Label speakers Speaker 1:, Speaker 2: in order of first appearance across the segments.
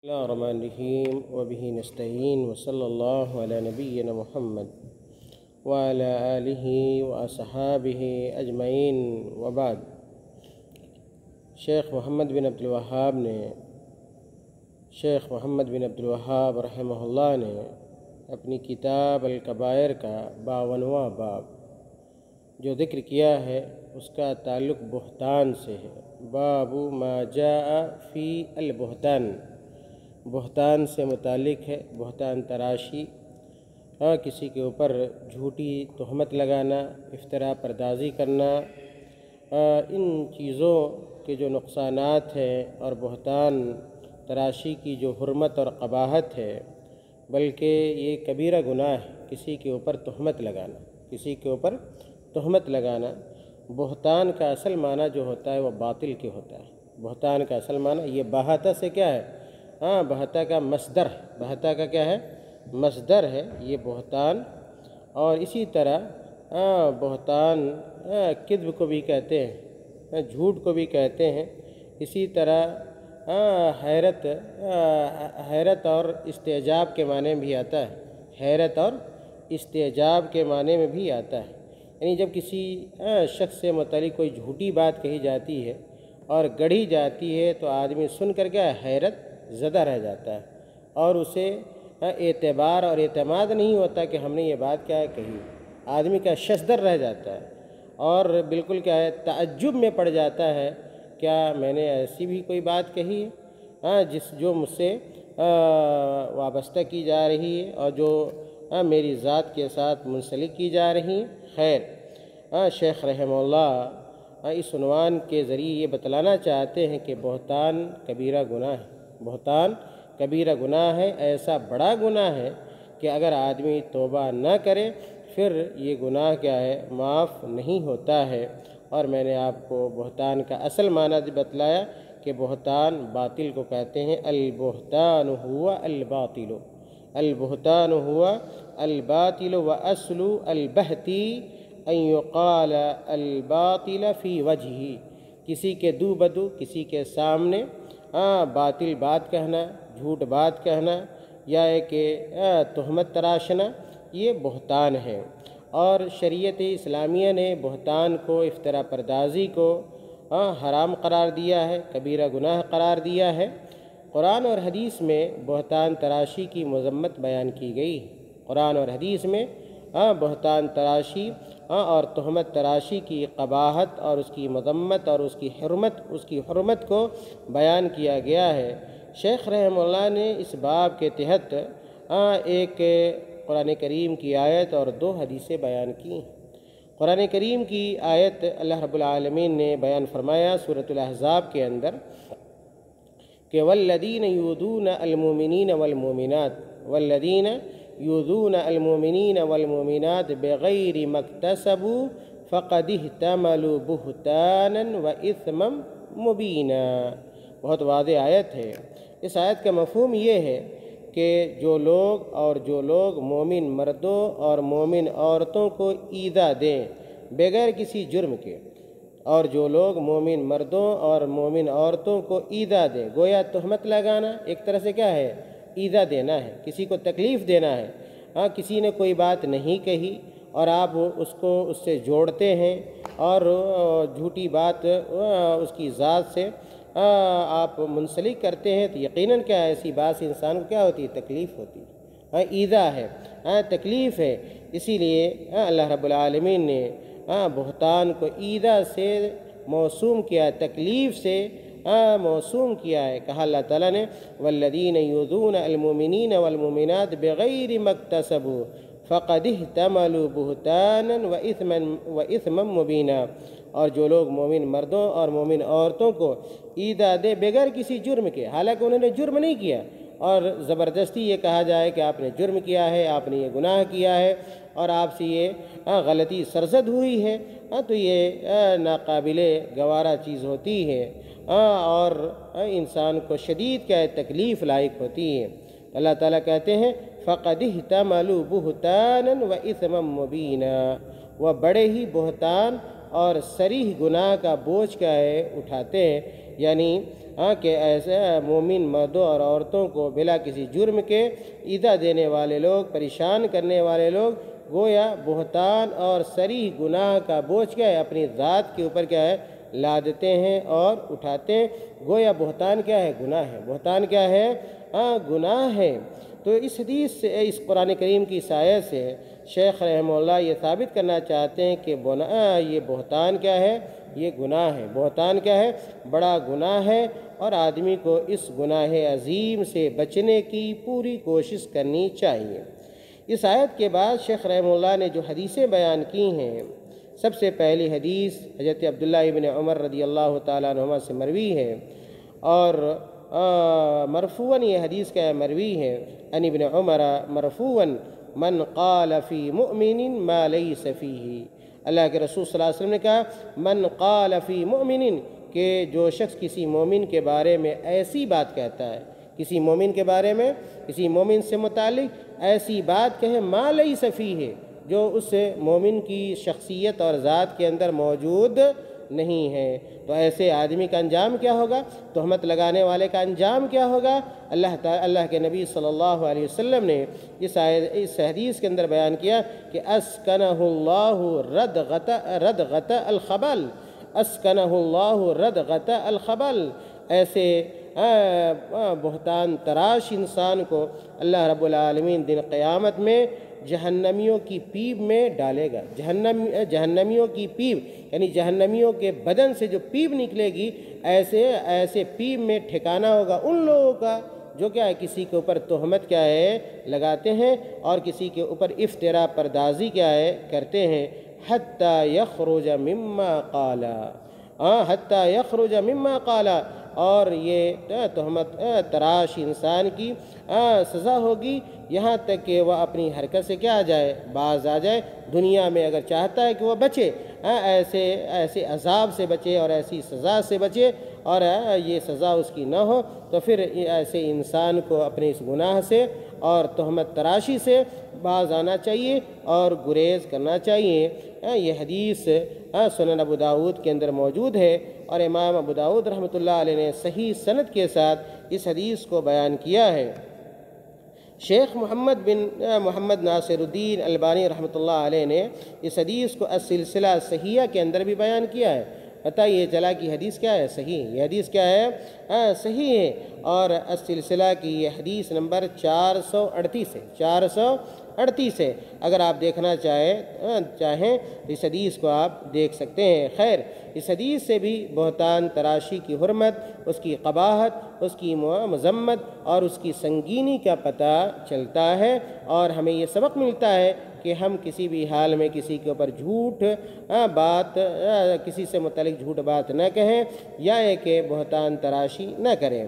Speaker 1: بسم الله الرحمن الرحيم وبه نستعين وصلى الله على نبينا محمد وعلى آله وأصحابه أجمعين وبعد۔ شیخ محمد بن عبد الوہاب رحمہ اللہ نے اپنی کتاب الکبائر کا 52واں باب جو ذکر کیا ہے اس کا تعلق بہتان سے ہے۔ باب ما جاء فی البہتان، بہتان سے متعلق ہے۔ بہتان تراشی، کسی کے اوپر جھوٹی تہمت لگانا، افتراء پردازی کرنا، ان چیزوں کے جو نقصانات ہیں اور بہتان تراشی کی جو حرمت اور قباحت ہے، بلکہ یہ کبیرہ گناہ ہے کسی کے اوپر تہمت لگانا۔ بہتان کا اصل معنی جو ہوتا ہے وہ باطل کے ہوتا ہے۔ بہتان کا اصل معنی یہ بہتہ سے کیا ہے؟ بہتہ کا مصدر ہے، بہتہ کا کیا ہے؟ مصدر ہے یہ بہتان۔ اور اسی طرح بہتان کذب کو بھی کہتے ہیں، جھوٹ کو بھی کہتے ہیں۔ اسی طرح حیرت اور استعجاب کے معنی میں بھی آتا ہے، حیرت اور استعجاب کے معنی میں بھی آتا ہے۔ یعنی جب کسی شخص سے متعلق کوئی جھوٹی بات کہی جاتی ہے اور گڑھی جاتی ہے تو آدمی سن کر کیا حیرت زدہ رہ جاتا ہے، اور اسے اعتبار اور اعتماد نہیں ہوتا کہ ہم نے یہ بات کیا کہی۔ آدمی کا ششدر رہ جاتا ہے اور بالکل کیا ہے تعجب میں پڑ جاتا ہے، کیا میں نے ایسی بھی کوئی بات کہی ہے جو مجھ سے وابستہ کی جا رہی ہے اور جو میری ذات کے ساتھ منسلک کی جا رہی ہے۔ خیر، شیخ رحمہ اللہ اس عنوان کے ذریعے یہ بتلانا چاہتے ہیں کہ بہتان کبیرہ گناہ ہے۔ بہتان کبیرہ گناہ ہے، ایسا بڑا گناہ ہے کہ اگر آدمی توبہ نہ کرے پھر یہ گناہ کیا ہے معاف نہیں ہوتا ہے۔ اور میں نے آپ کو بہتان کا اصل معنی بتلایا کہ بہتان باطل کو کہتے ہیں۔ البہتان ہوا الباطل، البہتان ہوا الباطل واصل البہتی ان یقال الباطل فی وجہہ، کسی کے دو بدو، کسی کے سامنے باطل بات کہنا، جھوٹ بات کہنا یا کہ تہمت تراشنا، یہ بہتان ہے۔ اور شریعت اسلامیہ نے بہتان کو، افتراء پردازی کو حرام قرار دیا ہے، کبیرہ گناہ قرار دیا ہے۔ قرآن اور حدیث میں بہتان تراشی کی مذمت بیان کی گئی۔ قرآن اور حدیث میں بہتان تراشی اور تہمت تراشی کی قباحت اور اس کی مذمت اور اس کی حرمت کو بیان کیا گیا ہے۔ شیخ رحمہ اللہ نے اس باب کے تحت ایک قرآن کریم کی آیت اور 2 حدیثیں بیان کی۔ قرآن کریم کی آیت اللہ رب العالمین نے بیان فرمایا سورۃ الاحزاب کے اندر کہ والذین یؤذون المؤمنین والمؤمنات، والذین یؤذون المؤمنین والمؤمنات بغیر ما اکتسبوا فقد احتملوا بہتانا واثما مبینا۔ بہت واضح آیت ہے۔ اس آیت کا مفہوم یہ ہے کہ جو لوگ مومن مردوں اور مومن عورتوں کو ایذا دیں بغیر کسی جرم کے، اور جو لوگ مومن مردوں اور مومن عورتوں کو ایذا دیں، گویا تہمت لگانا ایک طرح سے کیا ہے ایذا دینا ہے، کسی کو تکلیف دینا ہے۔ کسی نے کوئی بات نہیں کہی اور آپ اس سے جوڑتے ہیں اور جھوٹی بات اس کی ذات سے آپ منسلک کرتے ہیں، تو یقیناً کیا ایسی بات سے انسان کو کیا ہوتی ہے تکلیف ہوتی ہے، ایذا ہے، تکلیف ہے۔ اسی لیے اللہ رب العالمین نے بہتان کو ایذا سے موسوم کیا، تکلیف سے موسوم کیا ہے۔ کہا اللہ تعالیٰ نے والذین یؤذون المؤمنین والمؤمنات بغیر ما اکتسبوا فقد احتملوا بہتانا واثما مبینا، اور جو لوگ مومن مردوں اور مومن عورتوں کو ایذا دے بغیر کسی جرم کے، حالانکہ انہوں نے جرم نہیں کیا، اور زبردستی یہ کہا جائے کہ آپ نے جرم کیا ہے، آپ نے یہ گناہ کیا ہے اور آپ سے یہ غلطی سرزد ہوئی ہے، تو یہ ناقابل گوارا چیز ہوتی ہے اور انسان کو شدید کیا تکلیف لائق ہوتی ہے۔ اللہ تعالیٰ کہتے ہیں فقد احتملوا بہتانا واثما مبینا، وہ بڑے ہی بہتان اور صریح گناہ کا بوجھ کیا ہے اٹھاتے ہیں۔ یعنی کہ ایسے مومن مردوں اور عورتوں کو بلا کسی جرم کے ایذا دینے والے لوگ، پریشان کرنے والے لوگ گویا بہتان اور صریح گناہ کا بوجھ کیا ہے اپنی ذات کے اوپر کیا ہے لادتے ہیں اور اٹھاتے ہیں۔ گویا بہتان کیا ہے؟ گناہ ہے۔ بہتان کیا ہے؟ گناہ ہے۔ تو اس حدیث سے، اس قرآن کریم کی آیت سے شیخ رحمہ اللہ یہ ثابت کرنا چاہتے ہیں کہ یہ بہتان کیا ہے؟ یہ گناہ ہے۔ بہتان کیا ہے؟ بڑا گناہ ہے، اور آدمی کو اس گناہ عظیم سے بچنے کی پوری کوشش کرنی چاہیے۔ اس آیت کے بعد شیخ رحمہ اللہ نے جو حدیثیں بیان کی ہیں، سب سے پہلی حدیث حضرت عبداللہ ابن عمر رضی اللہ تعالیٰ عنہما سے مروی ہے، اور مرفوعاً یہ حدیث کیا ہے؟ مروی ہے، ان ابن عمر مرفوعاً من قال فی مؤمن ما لیس فیہ۔ اللہ کے رسول صلی اللہ علیہ وسلم نے کہا من قال فی مؤمن، کہ جو شخص کسی مومن کے بارے میں ایسی بات کہتا ہے، کسی مومن کے بارے میں، کسی مومن سے متعلق ایسی بات کہے ما لیس فیہ، جو اس مومن کی شخصیت اور ذات کے اندر موجود نہیں ہے، تو ایسے آدمی کا انجام کیا ہوگا؟ تہمت لگانے والے کا انجام کیا ہوگا؟ اللہ کے نبی صلی اللہ علیہ وسلم نے اس حدیث کے اندر بیان کیا کہ اسکنہ اللہ ردغت الخبل، اسکنہ اللہ ردغت الخبل، ایسے بہتان تراش انسان کو اللہ رب العالمین دن قیامت میں جہنمیوں کی پیپ میں ڈالے گا۔ جہنمیوں کی پیپ یعنی جہنمیوں کے بدن سے جو پیپ نکلے گی، ایسے پیپ میں ٹھکانہ ہوگا ان لوگوں کا جو کیا ہے کسی کے اوپر تہمت کیا ہے لگاتے ہیں، اور کسی کے اوپر افتراء پردازی کیا ہے کرتے ہیں، حتی یخرج مما قالا، حتی یخرج مما قالا، اور یہ تہمت تراش انسان کی سزا ہوگی یہاں تک کہ وہ اپنی حرکت سے کیا آ جائے؟ باز آ جائے۔ دنیا میں اگر چاہتا ہے کہ وہ بچے، ایسے عذاب سے بچے اور ایسی سزا سے بچے، اور یہ سزا اس کی نہ ہو، تو پھر ایسے انسان کو اپنے اس گناہ سے اور تہمت تراشی سے باز آنا چاہیے اور گریز کرنا چاہیے۔ یہ حدیث سنن ابو داود کے اندر موجود ہے، اور امام ابو داود رحمۃ اللہ علیہ نے صحیح سند کے ساتھ اس حدیث کو بیان کیا ہے۔ شیخ محمد ناصر الدین البانی رحمۃ اللہ علیہ نے اس حدیث کو السلسلہ صحیحہ کے اندر بھی بیان کیا ہے۔ بتائیے چلا کہ حدیث کیا ہے؟ صحیح۔ یہ حدیث کیا ہے؟ صحیح ہے، اور السلسلہ کی یہ حدیث نمبر 438 ہے، 438 ہے۔ اگر آپ دیکھنا چاہیں تو اس حدیث کو آپ دیکھ سکتے ہیں۔ خیر، اس حدیث سے بھی بہتان تراشی کی حرمت، اس کی قباحت، اس کی مذمت اور اس کی سنگینی کا پتہ چلتا ہے، اور ہمیں یہ سبق ملتا ہے کہ ہم کسی بھی حال میں کسی کے اوپر کسی سے متعلق جھوٹ بات نہ کہیں، یا کہ بہتان تراشی نہ کریں۔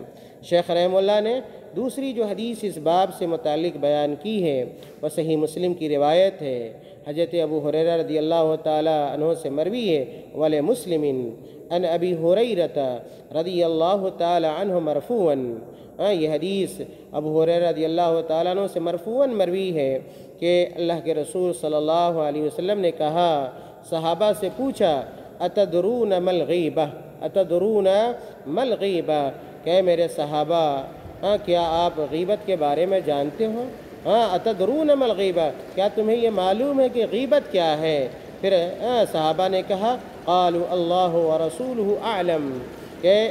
Speaker 1: شیخ رحمہ اللہ نے دوسری جو حدیث اس باب سے متعلق بیان کی ہے وہ صحیح مسلم کی روایت ہے، حضرت ابو ہریرہ رضی اللہ تعالی عنہ سے مروی ہے، ولی مسلم ان ابی ہریرہ رضی اللہ تعالی عنہ مرفوعاً۔ یہ حدیث ابو ہریرہ رضی اللہ تعالیٰ عنہ سے مرفوعاً مروی ہے کہ اللہ کے رسول صلی اللہ علیہ وسلم نے کہا، صحابہ سے پوچھا اتدرون ما الغیبہ، اتدرون ما الغیبہ، کہ میرے صحابہ کیا آپ غیبت کے بارے میں جانتے ہو؟ اتدرون ما الغیبہ، کیا تمہیں یہ معلوم ہے کہ غیبت کیا ہے؟ پھر صحابہ نے کہا قالوا اللہ ورسولہ اعلم، کہ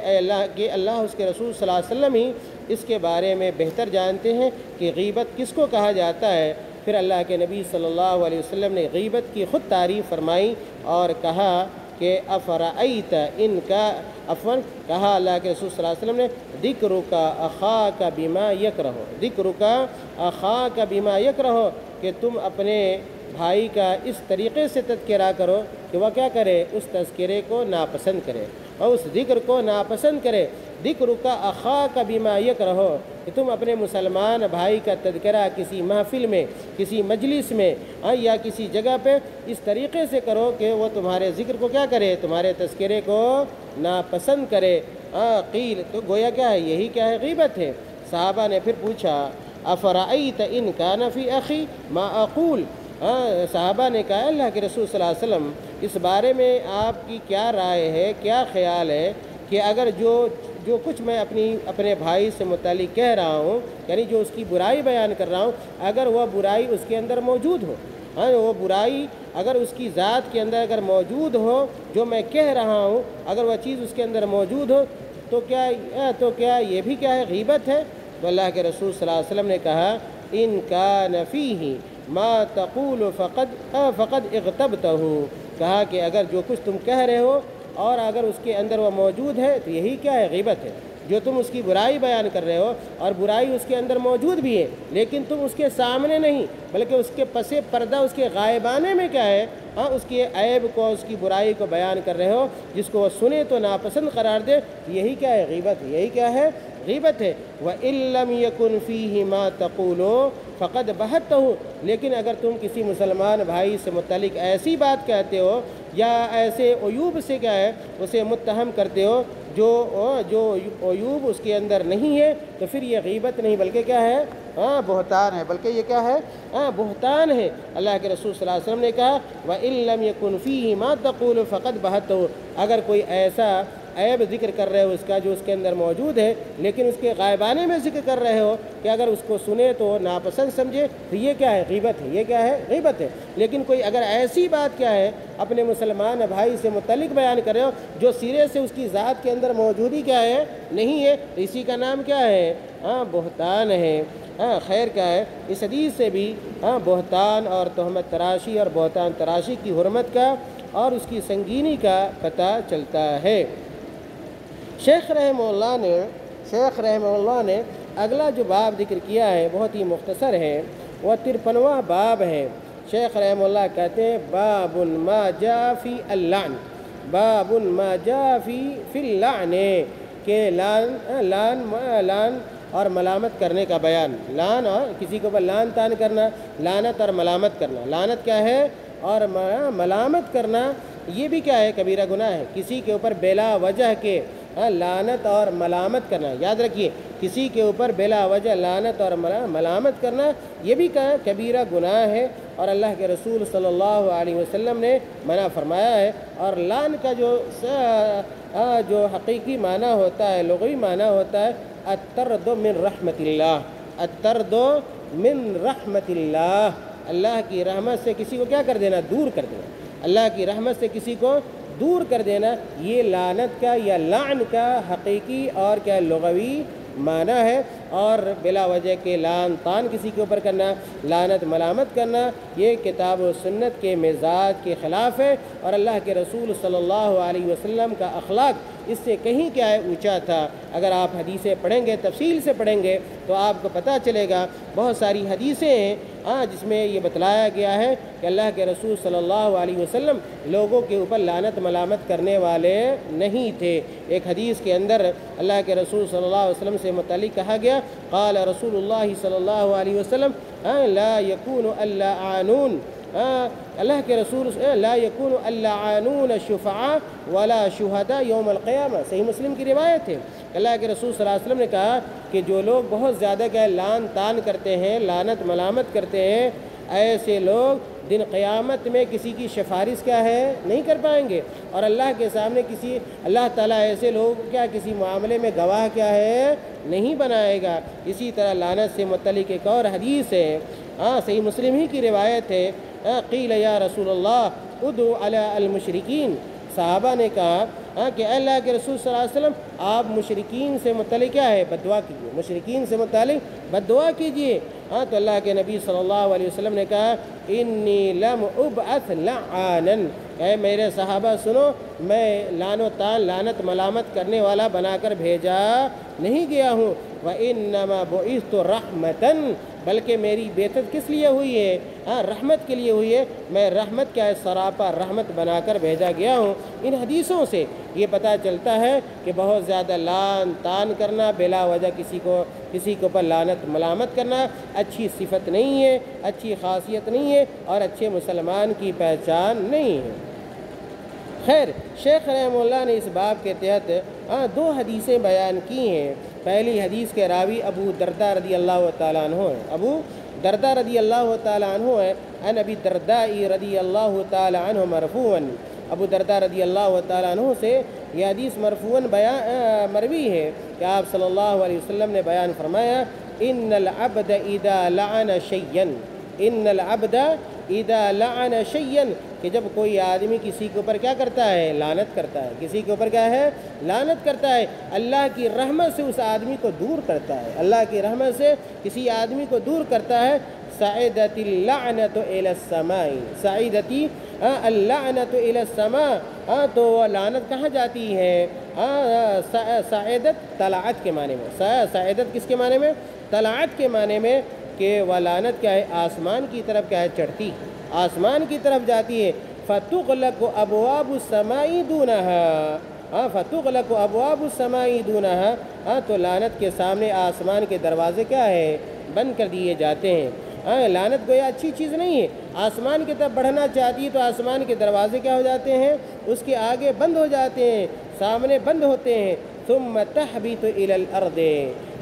Speaker 1: اللہ اس کے رسول صلی اللہ علیہ وسلم ہی اس کے بارے میں بہتر جانتے ہیں کہ غیبت کس کو کہا جاتا ہے۔ پھر اللہ کے نبی صلی اللہ علیہ وسلم نے غیبت کی خود تعریف فرمائی اور کہا کہ افرأیت ان کا کہا اللہ کے رسول صلی اللہ علیہ وسلم نے ذکرک اخاک بما یکرہ، ذکرک اخاک بما یکرہ، کہ تم اپنے بھائی کا اس طریقے سے تذکرہ کرو کہ وہ کیا کرے؟ اس تذکرے کو ناپسند کرے اور اس ذکر کو ناپسند کرے۔ ذکرک اخاک بما یکرہ، کہ تم اپنے مسلمان بھائی کا تذکرہ کسی محفل میں، کسی مجلس میں یا کسی جگہ پہ اس طریقے سے کرو کہ وہ تمہارے ذکر کو کیا کرے؟ تمہارے تذکرے کو ناپسند کرے۔ قیل، تو گویا کیا ہے؟ یہی کیا ہے؟ غیبت ہے۔ صحابہ نے پھر پوچھا افرأیت ان کان فی اخی ما اقول، صحابہ نے کہا اللہ کے رسول صلی اللہ علیہ وسلم اس بارے میں آپ کی کیا رائے ہے، کیا خیال ہے کہ اگر جو کچھ میں اپنے بھائی سے متعلق کہہ رہا ہوں، یعنی جو اس کی برائی بیان کر رہا ہوں، اگر وہ برائی اس کے اندر موجود ہو، ہاں وہ برائی اگر اس کی ذات کے اندر اگر موجود ہو، جو میں کہہ رہا ہوں اگر وہ چیز اس کے اندر موجود ہو، تو کیا یہ بھی کیا ہے؟ غیبت ہے؟ تو اللہ کے رسول صلی اللہ علیہ وسلم نے کہا ان کان فیہ ما تقول فقد اغتبتہ، کہا کہ اگر جو کچھ تم کہہ رہے ہو اور اگر اس کے اندر وہ موجود ہے تو یہی کیا ہے؟ غیبت ہے۔ جو تم اس کی برائی بیان کر رہے ہو اور برائی اس کے اندر موجود بھی ہے، لیکن تم اس کے سامنے نہیں بلکہ اس کے پس پردہ اس کے غائبانے میں کیا ہے؟ ہاں اس کے عیب کو، اس کی برائی کو بیان کر رہے ہو، جس کو وہ سنے تو ناپسند قرار دے، یہی کیا ہے؟ غیبت ہے۔ یہی کیا ہے؟ غیبت ہے۔ وَإِن لَّمْ يَكُنْ فِيهِ مَا تَقُولُ فَقَدْ بَهَتَّهُ، لیکن اگر تم کسی مسلمان بھائی سے متعلق ایسی بات کہتے ہو یا ایسے عیوب سے کیا ہے اسے متہم کرتے ہو جو عیوب اس کے اندر نہیں ہے، تو پھر یہ غیبت نہیں بلکہ کیا ہے؟ بہتان ہے، بلکہ یہ کیا ہے؟ بہتان ہے۔ اللہ کے رسول صلی اللہ علیہ وسلم نے کہا وَإِن لَّمْ يَكُنْ فِيهِ مَا تَقُولُ فَقَدْ بَهَتَّهُ، اگر کوئی ایسا عیب ذکر کر رہے ہو اس کا جو اس کے اندر موجود ہے، لیکن اس کے غائبانے میں ذکر کر رہے ہو کہ اگر اس کو سنے تو ناپسند سمجھے، تو یہ کیا ہے؟ غیبت ہے۔ یہ کیا ہے؟ غیبت ہے۔ لیکن کوئی اگر ایسی بات کیا ہے اپنے مسلمان بھائی سے متعلق بیان کر رہے ہو جو سرے سے اس کی ذات کے اندر موجودی کیا ہے؟ نہیں ہے، تو اسی کا نام کیا ہے؟ بہتان ہے۔ خیر کیا ہے؟ اس حدیث سے بھی بہتان اور تہمت تراشی اور بہتان تراشی کی حرمت کا اور اس کی سنگینی کا پتہ چلتا ہے۔ شیخ رحمہ اللہ نے اگلا جو باب ذکر کیا ہے بہت ہی مختصر ہے، وہ 53واں باب ہے۔ شیخ رحمہ اللہ کہتے ہیں باب ما جاء فی اللعن، باب ما جاء فی اللعن، کہ لعن اور ملامت کرنے کا بیان، لعن اور کسی کے اوپر لعن تان کرنا، لعنت اور ملامت کرنا۔ لعنت کیا ہے اور ملامت کرنا یہ بھی کیا ہے؟ کبیرہ گناہ ہے۔ کسی کے اوپر بلا وجہ کے لعنت اور ملامت کرنا، یاد رکھیے کسی کے اوپر بلا وجہ لعنت اور ملامت کرنا یہ بھی کبیرہ گناہ ہے، اور اللہ کے رسول صلی اللہ علیہ وسلم نے منع فرمایا ہے۔ اور لعن کا جو حقیقی معنی ہوتا ہے، لغوی معنی ہوتا ہے الطرد من رحمت اللہ، الطرد من رحمت اللہ، اللہ کی رحمت سے کسی کو کیا کر دینا؟ دور کر دینا، اللہ کی رحمت سے کسی کو دور کر دینا، یہ لعنت کا یا لعن کا حقیقی اور کیا لغوی معنی ہے۔ اور بلا وجہ کے لعن طعن کسی کے اوپر کرنا، لعنت ملامت کرنا، یہ کتاب و سنت کے مزاج کے خلاف ہے، اور اللہ کے رسول صلی اللہ علیہ وسلم کا اخلاق اس سے کہیں کیا ہے؟ اونچا تھا۔ اگر آپ حدیثیں پڑھیں گے، تفصیل سے پڑھیں گے تو آپ کو پتہ چلے گا، بہت ساری حدیثیں ہیں جس میں یہ بتلایا گیا ہے کہ اللہ کے رسول صلی اللہ علیہ وسلم لوگوں کے اوپر لعنت ملامت کرنے والے نہیں تھے۔ ایک حدیث کے اندر اللہ کے رسول صلی اللہ علیہ وسلم سے متعلق کہا گیا قال رسول اللہ صلی اللہ علیہ وسلم لا يكون اللعانون، اللہ کے رسول لا يكون اللعانون شفعاء ولا شہداء یوم القیامہ، صحیح مسلم کی روایت ہے۔ اللہ کے رسول صلی اللہ علیہ وسلم نے کہا کہ جو لوگ بہت زیادہ کیا لعن طعن کرتے ہیں، لعنت ملامت کرتے ہیں، ایسے لوگ دن قیامت میں کسی کی سفارش کیا ہے؟ نہیں کر پائیں گے، اور اللہ کے سامنے اللہ تعالیٰ ایسے لوگ کیا کسی معاملے میں گواہ کیا ہے؟ نہیں بنائے گا۔ اسی طرح لعنت سے متعلق ایک اور حدیث ہے، صحیح مسلم ہی کی روایت ہے، قیل یا رسول اللہ ادعو علی المشرکین، صحابہ نے کہا کہ اللہ کے رسول صلی اللہ علیہ وسلم آپ مشرکین سے متعلق کیا ہے؟ بد دعا کیجیے، مشرکین سے متعلق بد دعا کیجیے۔ تو اللہ کے نبی صلی اللہ علیہ وسلم نے کہا انی لم ابعث لعانا، اے میرے صحابہ سنو، میں لعن و طعن لعنت ملامت کرنے والا بنا کر بھیجا نہیں گیا ہوں، وانما بعثت رحمتا، بلکہ میری بعثت کس لیے ہوئی ہے؟ رحمت کے لیے ہوئی ہے، میں رحمت کیا ہے؟ سراپا رحمت بنا کر بھیجا گیا ہوں۔ ان حدیثوں سے یہ پتہ چلتا ہے کہ بہت زیادہ لعن طعن کرنا، بلا وجہ کسی کے اوپر لعنت ملامت کرنا اچھی صفت نہیں ہے، اچھی خاصیت نہیں ہے، اور اچھے مسلمان کی پہچان نہیں ہے۔ خیر، شیخ رحمہ اللہ نے اس باب کے تحت دو حدیثیں بیان کی ہیں۔ پہلی حدیث کے راوی ابو درداء رضی اللہ تعالیٰ عنہ ہیں، ابو درداء رضی اللہ تعالیٰ عنہ ہیں، عن ابی الدرداء رضی اللہ تعالیٰ عنہ مرفوعاً، ابو درداء رضی اللہ تعالیٰ عنہ سے یہ حدیث مرفوعاً مروی ہے کہ آپ صلی اللہ علیہ وسلم نے بیان فرمایا ان العبد اذا لعن شيئا، ان العبد اذا لعن شيئا، کہ جب کوئی آدمی کسی کے اوپر کیا کرتا ہے؟ لعنت کرتا ہے، کسی کے اوپر کیا ہے؟ لعنت کرتا ہے، اللہ کی رحمت سے اس آدمی کو دور کرتا ہے، اللہ کی رحمت سے کسی آدمی کو دور کرتا ہے، صعدت اللعنت الى السماء، صعدتی اللعنت الى السماء، تو وہ لعنت کہاں جاتی ہے؟ صعدت طلعت کے معنی میں، صعدت کس کے معنی میں؟ طلعت کے معنی میں، کہ وہ لعنت کیا ہے؟ آسمان کی طرف کیا ہے؟ چڑھتی، آسمان کی طرف جاتی ہے، فتغلق ابواب السماء دونها، فتغلق ابواب السماء دونها، تو لعنت کے سامنے آسمان کے دروازے کیا ہے؟ بند کر دیے جاتے ہیں۔ لعنت گویا اچھی چیز نہیں ہے، آسمان کی طرف بڑھنا چاہتی ہے تو آسمان کے دروازے کیا ہو جاتے ہیں؟ اس کے آگے بند ہو جاتے ہیں، سامنے بند ہوتے ہیں۔ ثم تحبط الى الارض،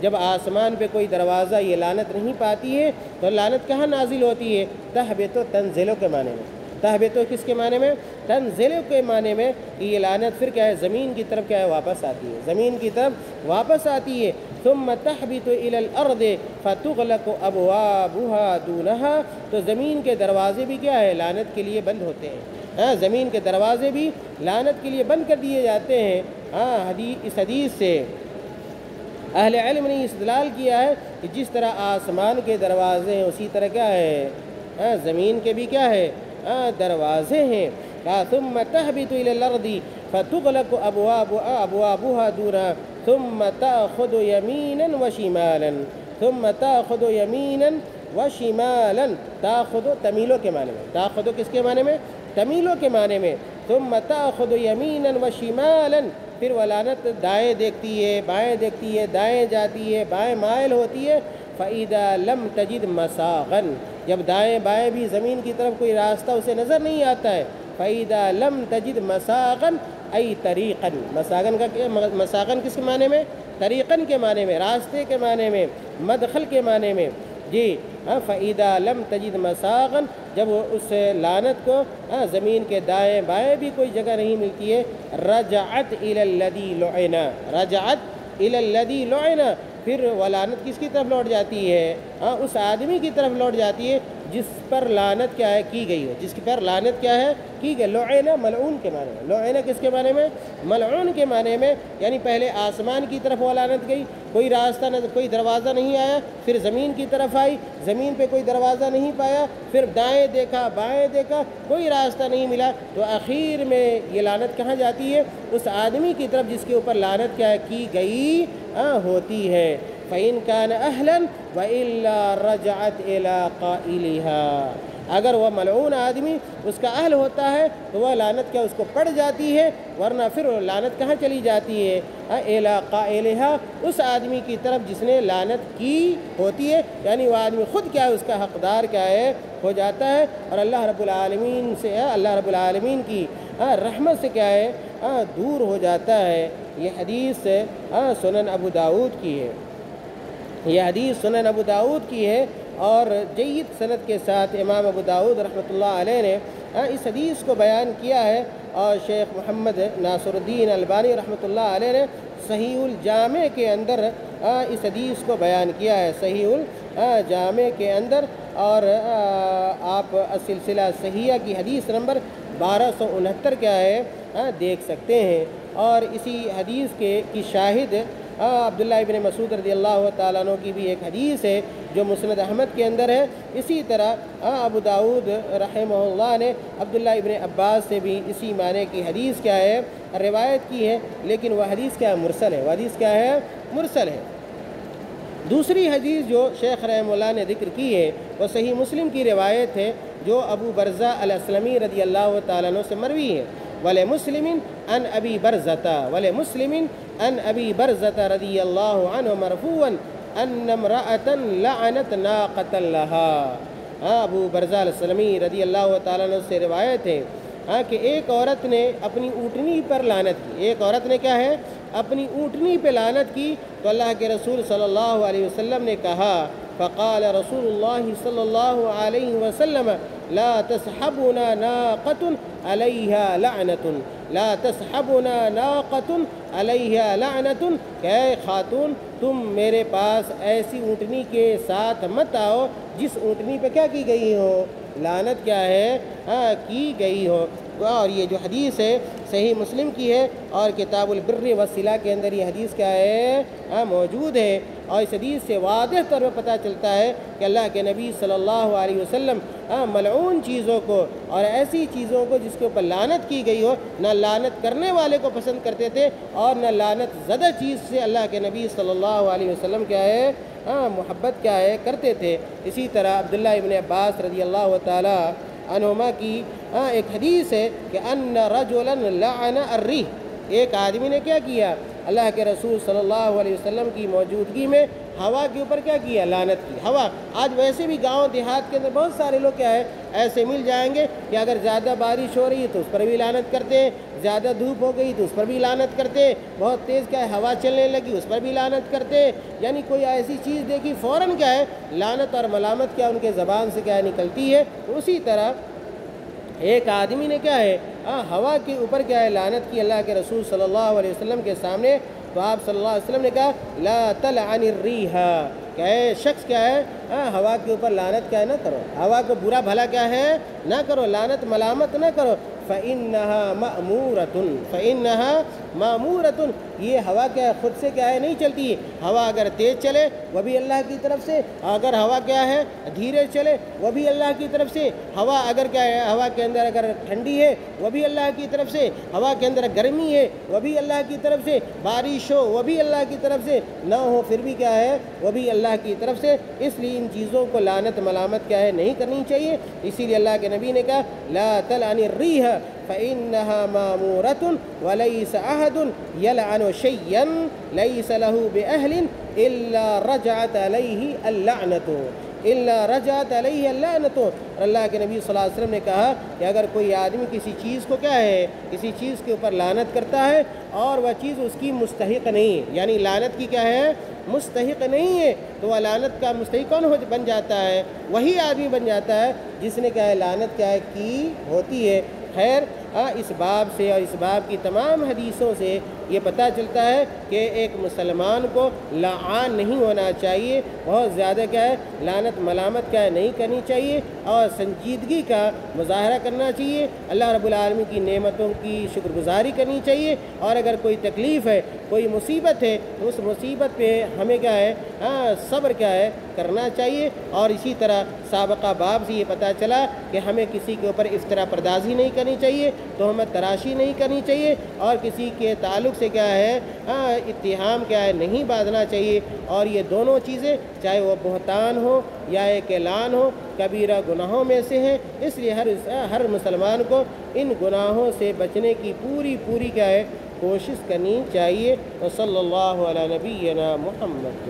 Speaker 1: جب آسمان پہ کوئی دروازہ یہ لعنت نہیں پاتی ہے تو لعنت کہاں نازل ہوتی ہے؟ تحبط تنزلوں کے معنی میں، تحبط کس کے معنی میں؟ تنزلوں کے معنی میں، کہ یہ لعنت پھر کیا ہے؟ زمین کی طرف کیا ہے؟ واپس آتی ہے، زمین کی طرف واپس آتی ہے۔ ثم تحبط الى الارض فتغلق ابوابها دونها، تو زمین کے دروازے بھی کیا ہے؟ لعنت کے لیے بند ہوتے ہیں، زمین کے دروازے بھی لعنت کے لیے بند کر دیے جاتے ہیں۔ اس حدیث سے اہل علم نے استدلال کیا ہے کہ جس طرح آسمان کے دروازے ہیں اسی طرح کیا ہے؟ زمین کے بھی کیا ہے؟ دروازے ہیں۔ ثم تحبط الى الارض فتغلق ابوابها دونها ثم تأخذ يمينا وشمالا، ثم تأخذ يمينا وشمالا، تأخذ تمیلوں کے معنی میں، تأخذ کس کے معنی میں؟ تمیلوں کے معنی میں۔ ثم تأخذ يمينا وشمالا، پھر وہ لعنت دائیں دیکھتی ہے، بائیں دیکھتی ہے، دائیں جاتی ہے، بائیں مائل ہوتی ہے۔ فَإِذَا لَمْ تَجِدْ مَسَاغًا، جب دائیں بائیں بھی زمین کی طرف کوئی راستہ اسے نظر نہیں آتا ہے، فَإِذَا لَمْ تَجِدْ مَسَاغًا أَيْ طَرِيقًا، مساغن کا کیا؟ مساغن کس کے معنی میں؟ طریقن کے معنی میں، راستے کے معنی میں، مدخل کے معنی میں، جی۔ فَإِذَا لَمْ تَجِدْ مَسَاغًا، جب اس لعنت کو زمین کے دائیں بائیں بھی کوئی جگہ نہیں ملتی ہے، رَجَعَتْ إِلَى الَّذِي لُعِنَ، رَجَعَتْ إِلَى الَّذِي لُعِنَ، پھر وہ لعنت کس کی طرف لوٹ جاتی ہے؟ اس آدمی کی طرف لوٹ جاتی ہے جس پر لعنت کیا ہے؟ کی گئی ہو، جس پر لعنت کیا ہے؟ کی گئی۔ لعینہ ملعون کے معنی میں، لعینہ کس کے معنی میں؟ ملعون کے معنی میں، یعنی پہلے آسمان کی طرف وہ لعنت گئی، کوئی راستہ نہ، کوئی دروازہ نہیں آیا، پھر زمین کی طرف آئی، زمین پہ کوئی دروازہ نہیں پایا، پھر دائیں دیکھا، بائیں دیکھا، کوئی راستہ نہیں ملا، تو آخر میں یہ لعنت کہاں جاتی ہے؟ اس آدمی کی طرف جس کے اوپر لعنت کیا کی گئی ہوتی ہے۔ فَإِن كَانَ أَهْلًا وَإِلَّا رَجَعَتْ إِلَىٰ قَائِلِهَا، اگر وہ ملعون آدمی اس کا اہل ہوتا ہے تو وہ لعنت کیا اس کو پڑ جاتی ہے، ورنہ پھر لعنت کہاں چلی جاتی ہے؟ إِلَىٰ قَائِلِهَا، اس آدمی کی طرف جس نے لعنت کی ہوتی ہے، یعنی وہ آدمی خود کیا ہے؟ اس کا حقدار کیا ہے؟ ہو جاتا ہے، اور اللہ رب العالمین سے، اللہ رب العالمین کی رحمت سے کیا ہے؟ دور ہو جاتا ہے۔ یہ حدیث سنن ابو داؤد کی ہے، یہ حدیث سنن ابو داؤد کی ہے، اور جید سند کے ساتھ امام ابو داؤد رحمۃ اللہ علیہ نے اس حدیث کو بیان کیا ہے، اور شیخ محمد ناصر الدین البانی رحمۃ اللہ علیہ نے صحیح الجامع کے اندر اس حدیث کو بیان کیا ہے، صحیح الجامع کے اندر، اور آپ سلسلہ صحیحہ کی حدیث نمبر 1269 کیا ہے؟ دیکھ سکتے ہیں۔ اور اسی حدیث کی شاہد عبداللہ ابن مسعود رضی اللہ تعالیٰ عنہ کی بھی ایک حدیث ہے جو مسند احمد کے اندر ہے۔ اسی طرح ابو داؤد رحمہ اللہ نے عبداللہ ابن عباس سے بھی اسی معنی کی حدیث کیا ہے؟ روایت کی ہے، لیکن وہ حدیث کیا ہے؟ مرسل ہے، وہ حدیث کیا ہے؟ مرسل ہے۔ دوسری حدیث جو شیخ رحمہ اللہ نے ذکر کی ہے وہ صحیح مسلم کی روایت ہے، جو ابو برزہ الاسلمی رضی اللہ تعالیٰ عنہ سے مروی ہے۔ وَلِمُسْلِمٍ عَنْ أَبِي بَرْزَةَ، وَلِمُسْلِمٍ عَنْ أَبِي بَرْزَةَ رضی اللہ عنہ مرفوعاً أَنَّ امْرَأَةً لَعَنَتْ نَاقَةً لَهَا، ابو برزہ الاسلمی رضی اللہ تعالیٰ عنہ سے روایت ہے کہ ایک عورت نے اپنی اونٹنی پر لعنت کی، ایک عورت نے کیا ہے؟ اپنی اونٹنی پہ لعنت کی، تو اللہ کے رسول صلی اللہ علیہ وسلم نے کہا، فقال رسول اللہ صلی اللہ علیہ وسلم لا تصحبنا ناقۃ علیہا لعنۃ، لا تصحبنا ناقۃ علیہا لعنۃ، کہ اے خاتون تم میرے پاس ایسی اونٹنی کے ساتھ مت آؤ جس اونٹنی پہ کیا کی گئی ہو، لعنت کیا ہے کی گئی ہو۔ اور یہ جو حدیث ہے صحیح مسلم کی ہے، اور کتاب البر والصلہ کے اندر یہ حدیث کیا ہے موجود ہے۔ اور اس حدیث سے واضح طور پر پتہ چلتا ہے کہ اللہ کے نبی صلی اللہ علیہ وسلم ملعون چیزوں کو اور ایسی چیزوں کو جس کے اوپر لعنت کی گئی ہو، نہ لعنت کرنے والے کو پسند کرتے تھے اور نہ لعنت زدہ چیز سے اللہ کے نبی صلی اللہ علیہ وسلم کیا ہے محبت کیا ہے کرتے تھے۔ اسی طرح عبداللہ ابن عباس رضی اللہ تعالی عنہما کی ایک حدیث ہے کہ ان رجلا لعن الریح، ایک آدمی نے کیا کیا، اللہ کے رسول صلی اللہ علیہ وسلم کی موجودگی میں ہوا کے اوپر کیا کیا، لعنت کی۔ ہوا آج ویسے بھی گاؤں دیہات کے اندر بہت سارے لوگ کیا ہے ایسے مل جائیں گے کہ اگر زیادہ بارش ہو رہی ہے تو اس پر بھی لعنت کرتے ہیں، زیادہ دھوپ ہو گئی تو اس پر بھی لعنت کرتے ہیں، بہت تیز کیا ہے ہوا چلنے لگی اس پر بھی لعنت کرتے ہیں، یعنی کوئی ایسی چیز دیکھی فوراً کیا ہے لعنت اور ملامت کیا ان کے زبان سے کیا نکلتی ہے۔ اسی طرح ایک آدمی نے کیا ہے ہوا کے اوپر کیا ہے لعنت کی اللہ کے رسول صلی اللہ علیہ وسلم کے سامنے، تو آپ صلی اللہ علیہ وسلم نے کہا لا تلعن الریح، کہ اے شخص کیا ہے ہوا کے اوپر لعنت کیا ہے نہ کرو، ہوا کو برا بھلا کیا ہے نہ کرو، لعنت ملامت نہ کرو۔ فَإِنَّهَا مَأْمُورَةٌ، فَإِنَّهَا مَأْمُورَةٌ، یہ ہوا کیا ہے خود سے کیا ہے نہیں چلتی ہے، ہوا اگر تیز چلے وہ بھی اللہ کی طرف سے، اگر ہوا کیا ہے دھیرے چلے وہ بھی اللہ کی طرف سے، ہوا اگر کیا ہے ہوا کے اندر اگر ٹھنڈی ہے وہ بھی اللہ کی طرف سے، ہوا کے اندر گرمی ہے وہ بھی اللہ کی طرف سے، بارش ہو وہ بھی اللہ کی طرف سے، نہ ہو پھر بھی کیا ہے وہ بھی اللہ کی طرف سے۔ اس لیے ان چیزوں کو لعنت ملامت کیا ہے نہیں کرنی چاہیے، اسی لیے اللہ کے نبی نے کہا لا تلعن الریح فإنها مأمورة وليس أحد يلعن شيئا ليس له بأهل إلا رجعت عليه اللعنة، إلا رجعت عليه اللعنة۔ اور اللہ کے نبی صلی اللہ علیہ وسلم نے کہا کہ اگر کوئی آدمی کسی چیز کو کیا ہے کسی چیز کے اوپر لعنت کرتا ہے اور وہ چیز اس کی مستحق نہیں ہے، یعنی لعنت کی کیا ہے مستحق نہیں ہے، تو وہ لعنت کا مستحق کون بن جاتا ہے، وہی آدمی بن جاتا ہے جس نے کیا ہے لعنت کیا ہے کی ہوتی ہے۔ خیر اس باب سے اور اس باب کی تمام حدیثوں سے یہ پتہ چلتا ہے کہ ایک مسلمان کو لعان نہیں ہونا چاہیے، بہت زیادہ کیا ہے لعنت ملامت کیا ہے نہیں کرنی چاہیے، اور سنجیدگی کا مظاہرہ کرنا چاہیے، اللہ رب العالمین کی نعمتوں کی شکر گزاری کرنی چاہیے، اور اگر کوئی تکلیف ہے کوئی مصیبت ہے تو اس مصیبت پہ ہمیں کیا ہے صبر کیا ہے کرنا چاہیے۔ اور اسی طرح سابقہ باب سے یہ پتہ چلا کہ ہمیں کسی کے اوپر افترا پردازی نہیں کرنی چاہیے، تہمت تراشی نہیں کرنی چاہیے، اور کسی کے تعلق سے کیا ہے اتہام کیا ہے نہیں باندھنا چاہیے، اور یہ دونوں چیزیں چاہے وہ بہتان ہو یا ایک اعلان ہو کبیرہ گناہوں میں سے ہیں، اس لیے ہر مسلمان کو ان گناہوں سے بچنے کی پوری کیا ہے کوشش کرنی چاہیے۔ وصلی اللہ علی نبینا محمد۔